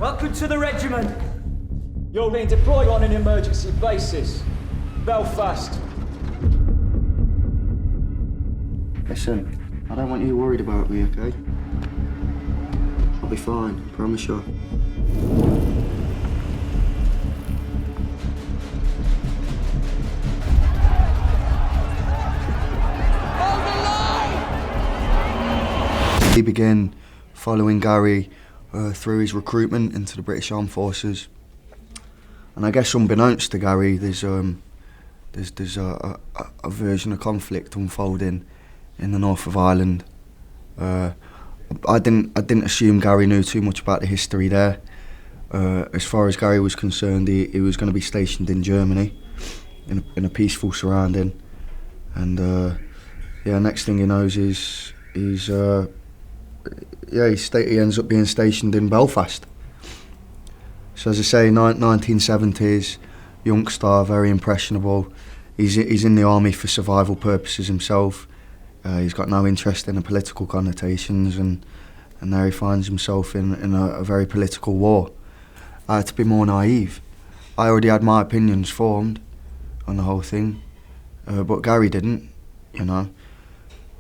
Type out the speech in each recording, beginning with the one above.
Welcome to the regiment. You're being deployed on an emergency basis. Belfast. Listen, I don't want you worried about me, okay? I'll be fine, I promise you. He began following Gary through his recruitment into the British Armed Forces, and I guess unbeknownst to Gary, there's a version of conflict unfolding in the north of Ireland. I didn't assume Gary knew too much about the history there. As far as Gary was concerned, he was going to be stationed in Germany, in a peaceful surrounding, and next thing he knows he ends up being stationed in Belfast. So as I say, 1970s, youngster, very impressionable. He's in the army for survival purposes himself. He's got no interest in the political connotations, and there he finds himself in a very political war. I had to be more naive. I already had my opinions formed on the whole thing, but Gary didn't, you know.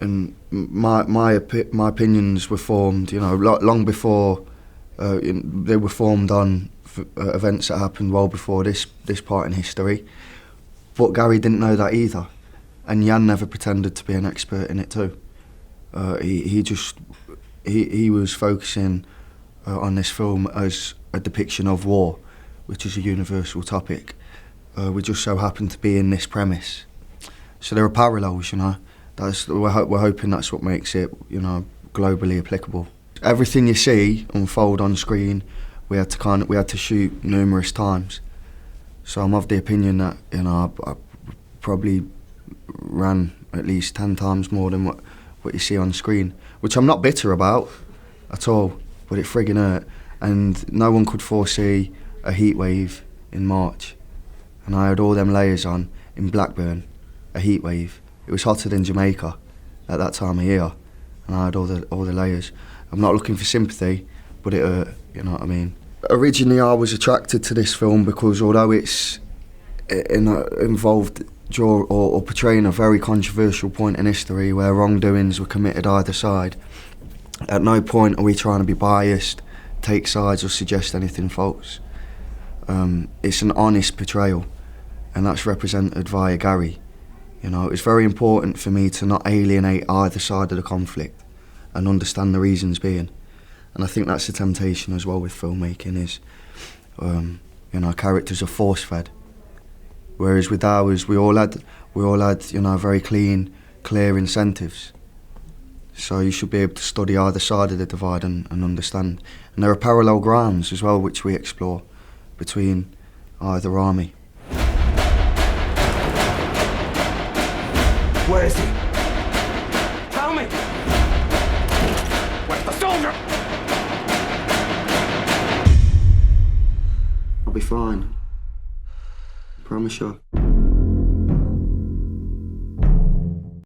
And my opinions were formed, you know, long before they were formed on events that happened well before this part in history. But Gary didn't know that either, and Jan never pretended to be an expert in it too. He was focusing on this film as a depiction of war, which is a universal topic. We just so happened to be in this premise, so there are parallels, you know. We're hoping that's what makes it, you know, globally applicable. Everything you see unfold on screen, we had to shoot numerous times. So I'm of the opinion that, you know, I probably ran at least 10 times more than what you see on screen, which I'm not bitter about at all, but it friggin' hurt. And no one could foresee a heat wave in March, and I had all them layers on in Blackburn, a heat wave. It was hotter than Jamaica at that time of year, and I had all the layers. I'm not looking for sympathy, but it hurt, you know what I mean? Originally I was attracted to this film because although it involved or portraying a very controversial point in history where wrongdoings were committed either side, at no point are we trying to be biased, take sides or suggest anything false. It's an honest portrayal, and that's represented via Gary. You know, it's very important for me to not alienate either side of the conflict and understand the reasons being. And I think that's the temptation as well with filmmaking is, you know, characters are force-fed. Whereas with ours, we all had, you know, very clear incentives. So you should be able to study either side of the divide and understand. And there are parallel grounds as well which we explore between either army. Where is he? Tell me! Where's the soldier? I'll be fine. I promise you.